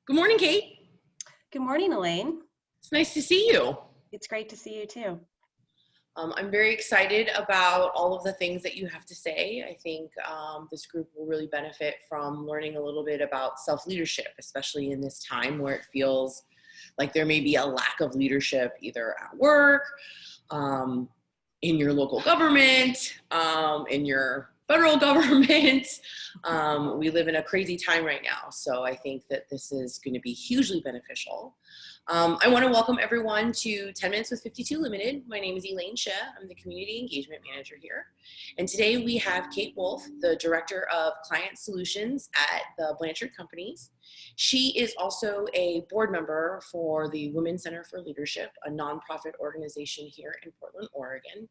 Good morning, Kate. Good morning, Elaine. It's nice to see you. It's great to see you too. I'm very excited about all of the things that you have to say. I think this group will really benefit from learning a little bit about self-leadership, especially in this time where it feels like there may be a lack of leadership either at work, in your local government, in your federal government. We live in a crazy time right now, so I think that this is going to be hugely beneficial. I want to welcome everyone to 10 Minutes with 52 Limited. My name is Elaine Shea. I'm the Community Engagement Manager here. And today we have Kate Wolf, the Director of Client Solutions at the Blanchard Companies. She is also a board member for the Women's Center for Leadership, a nonprofit organization here in Portland, Oregon,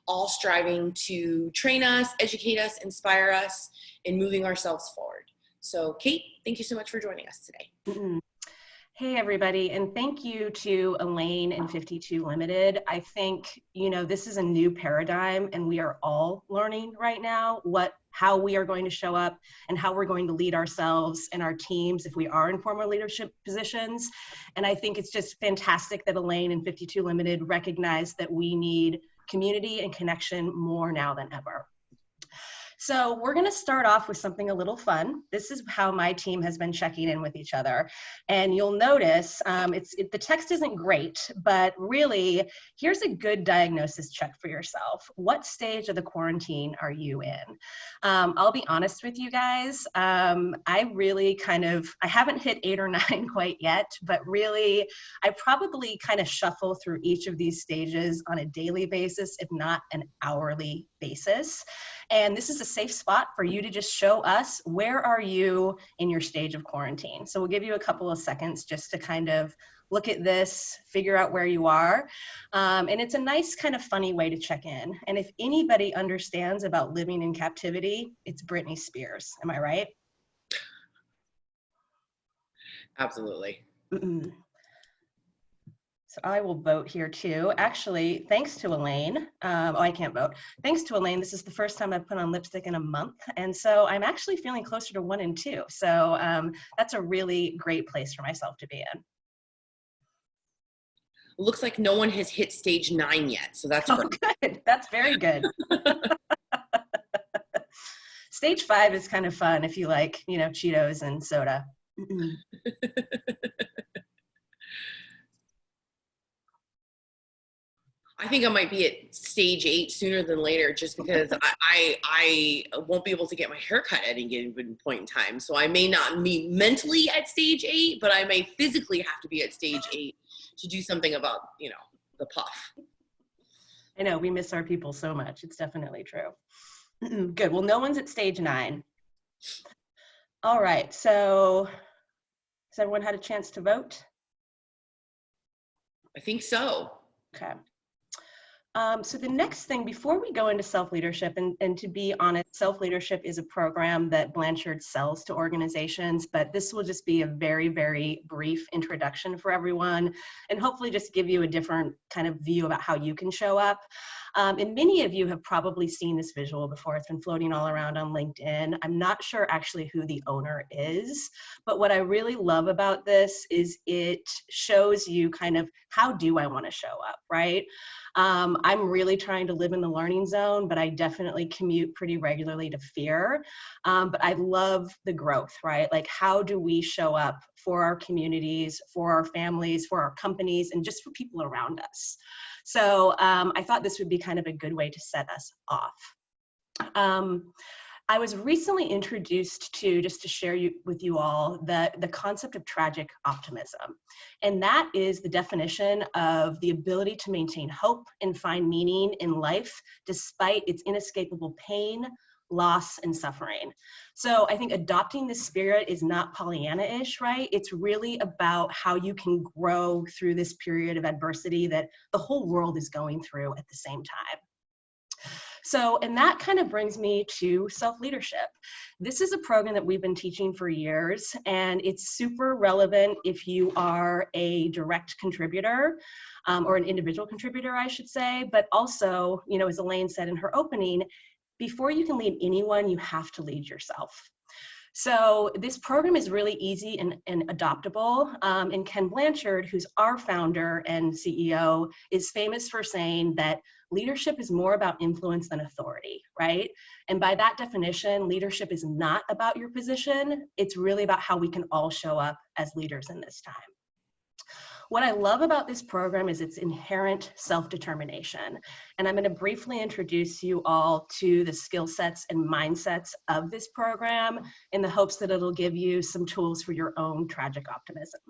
all striving to train us, educate us, inspire us in moving ourselves forward. So Kate, thank you so much for joining us today. Mm-hmm. Hey, everybody, and thank you to Elaine and 52 Limited. I think, this is a new paradigm, and we are all learning right now how we are going to show up and how we're going to lead ourselves and our teams if we are in formal leadership positions. And I think it's just fantastic that Elaine and 52 Limited recognize that we need community and connection more now than ever. So we're going to start off with something a little fun. This is how my team has been checking in with each other. And you'll notice the text isn't great, but really, here's a good diagnosis check for yourself. What stage of the quarantine are you in? I'll be honest with you guys. I haven't hit 8 or 9 quite yet, but really, I probably kind of shuffle through each of these stages on a daily basis, if not an hourly basis. And this is a safe spot for you to just show us where are you in your stage of quarantine. So we'll give you a couple of seconds just to kind of look at this, figure out where you are. And it's a nice kind of funny way to check in. And if anybody understands about living in captivity, it's Britney Spears. Am I right? Absolutely. Mm-mm. So I will vote here too. Actually, thanks to Elaine. I can't vote. Thanks to Elaine, this is the first time I've put on lipstick in a month. And so I'm actually feeling closer to 1 and 2. So that's a really great place for myself to be in. Looks like no one has hit stage 9 yet. So that's great. Good. That's very good. Stage 5 is kind of fun if you like, Cheetos and soda. I think I might be at stage 8 sooner than later, just because I won't be able to get my hair cut at any given point in time. So I may not be mentally at stage 8, but I may physically have to be at stage 8 to do something about, the puff. I know, we miss our people so much. It's definitely true. Good. Well, no one's at stage 9. All right. So has everyone had a chance to vote? I think so. Okay. So the next thing, before we go into self-leadership, and to be honest, self-leadership is a program that Blanchard sells to organizations, but this will just be a very, very brief introduction for everyone, and hopefully just give you a different kind of view about how you can show up. And many of you have probably seen this visual before. It's been floating all around on LinkedIn. I'm not sure actually who the owner is, but what I really love about this is it shows you kind of how do I want to show up, right? I'm really trying to live in the learning zone, but I definitely commute pretty regularly to Fear. But I love the growth, right? Like, how do we show up for our communities, for our families, for our companies, and just for people around us? So I thought this would be kind of a good way to set us off. I was recently introduced to, just to share with you all, the concept of tragic optimism. And that is the definition of the ability to maintain hope and find meaning in life despite its inescapable pain, loss, and suffering. So I think adopting this spirit is not Pollyanna-ish, right? It's really about how you can grow through this period of adversity that the whole world is going through at the same time. So, and that kind of brings me to self-leadership. This is a program that we've been teaching for years, and it's super relevant if you are a direct contributor or an individual contributor, I should say, but also, as Elaine said in her opening, before you can lead anyone, you have to lead yourself. So this program is really easy and adoptable. And Ken Blanchard, who's our founder and CEO, is famous for saying that leadership is more about influence than authority, right? And by that definition, leadership is not about your position. It's really about how we can all show up as leaders in this time. What I love about this program is its inherent self-determination. And I'm going to briefly introduce you all to the skill sets and mindsets of this program in the hopes that it'll give you some tools for your own tragic optimism.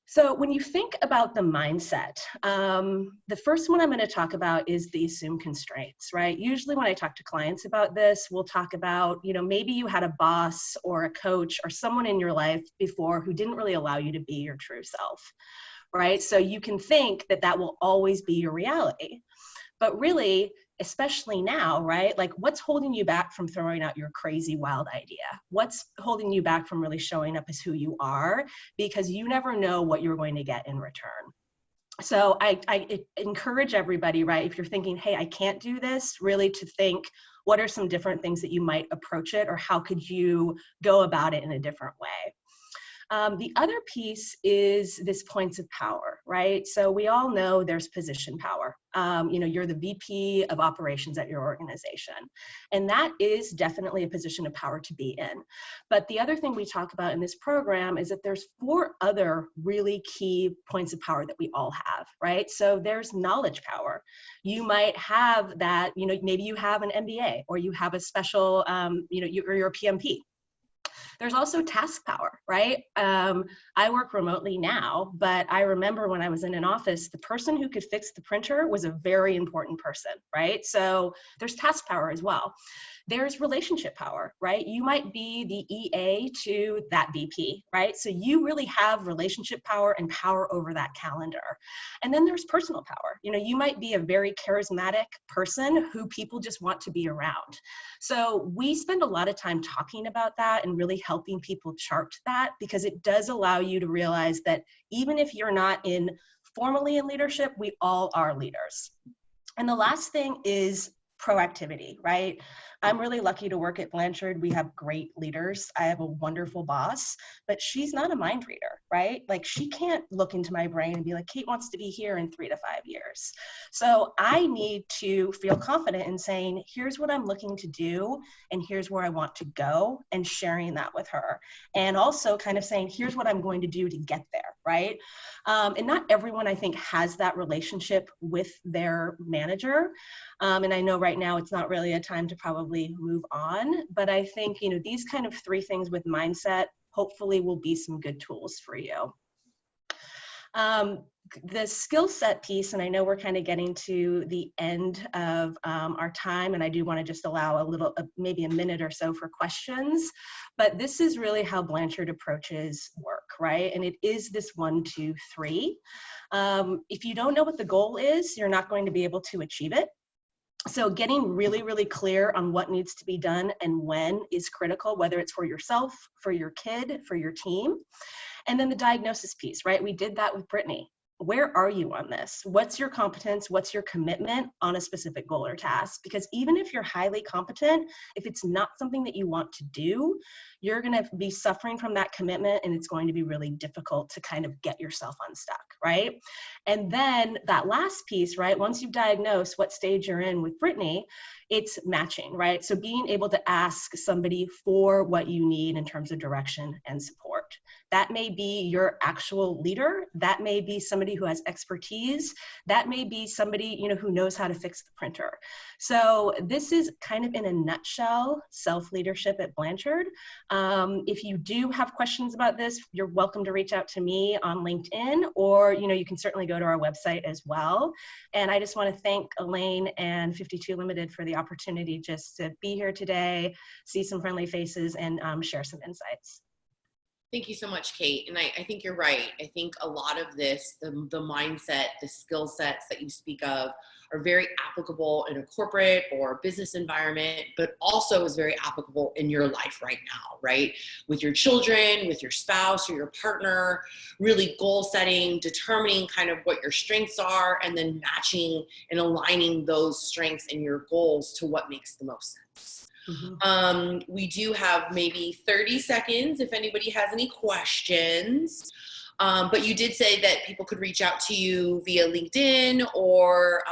So when you think about the mindset, the first one I'm going to talk about is the assumed constraints, right? Usually when I talk to clients about this, we'll talk about, maybe you had a boss or a coach or someone in your life before who didn't really allow you to be your true self, right? So you can think that that will always be your reality. But really, especially now, right? Like, what's holding you back from throwing out your crazy, wild idea? What's holding you back from really showing up as who you are? Because you never know what you're going to get in return. So I encourage everybody, right? If you're thinking, hey, I can't do this, really to think, what are some different things that you might approach it, or how could you go about it in a different way? The other piece is this points of power, right? So we all know there's position power. You're the VP of operations at your organization, and that is definitely a position of power to be in. But the other thing we talk about in this program is that there's 4 other really key points of power that we all have, right? So there's knowledge power. You might have that, maybe you have an MBA, or you have a special, you're a PMP. There's also task power, right? I work remotely now, but I remember when I was in an office, the person who could fix the printer was a very important person, right? So there's task power as well. There's relationship power, right? You might be the EA to that VP, right? So you really have relationship power and power over that calendar. And then there's personal power. You might be a very charismatic person who people just want to be around. So we spend a lot of time talking about that and really helping people chart that, because it does allow you to realize that even if you're not formally in leadership, we all are leaders. And the last thing is proactivity, right? I'm really lucky to work at Blanchard. We have great leaders. I have a wonderful boss, but she's not a mind reader, right? Like, she can't look into my brain and be like, Kate wants to be here in 3 to 5 years. So I need to feel confident in saying, here's what I'm looking to do, and here's where I want to go, and sharing that with her. And also kind of saying, here's what I'm going to do to get there, right? And not everyone, I think, has that relationship with their manager. And I know right now it's not really a time to probably move on, but I think, these kind of 3 things with mindset hopefully will be some good tools for you. The skill set piece, and I know we're kind of getting to the end of our time, and I do want to just allow maybe a minute or so for questions, but this is really how Blanchard approaches work, right? And it is this 1, 2, 3. If you don't know what the goal is, you're not going to be able to achieve it. So getting really, really clear on what needs to be done and when is critical, whether it's for yourself, for your kid, for your team. And then the diagnosis piece, right? We did that with Brittany. Where are you on this? What's your competence? What's your commitment on a specific goal or task? Because even if you're highly competent, if it's not something that you want to do, you're going to be suffering from that commitment, and it's going to be really difficult to kind of get yourself unstuck, right? And then that last piece, right? Once you've diagnosed what stage you're in with Brittany, it's matching, right? So being able to ask somebody for what you need in terms of direction and support. That may be your actual leader. That may be somebody who has expertise. That may be somebody, who knows how to fix the printer. So this is kind of in a nutshell, self-leadership at Blanchard. If you do have questions about this, you're welcome to reach out to me on LinkedIn, or, you can certainly go to our website as well. And I just want to thank Elaine and 52 Limited for the opportunity just to be here today, see some friendly faces, and share some insights. Thank you so much, Kate. And I think you're right. I think a lot of this, the mindset, the skill sets that you speak of are very applicable in a corporate or business environment, but also is very applicable in your life right now, right? With your children, with your spouse or your partner, really goal setting, determining kind of what your strengths are, and then matching and aligning those strengths and your goals to what makes the most sense. We do have maybe 30 seconds if anybody has any questions. But you did say that people could reach out to you via LinkedIn or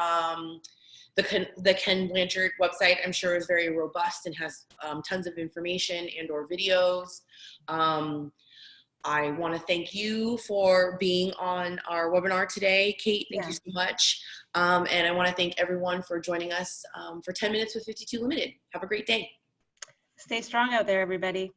the Ken Blanchard website, I'm sure, is very robust and has tons of information and or videos. I want to thank you for being on our webinar today, Kate. Thank you so much. And I want to thank everyone for joining us for 10 Minutes with 52 Limited. Have a great day. Stay strong out there, everybody.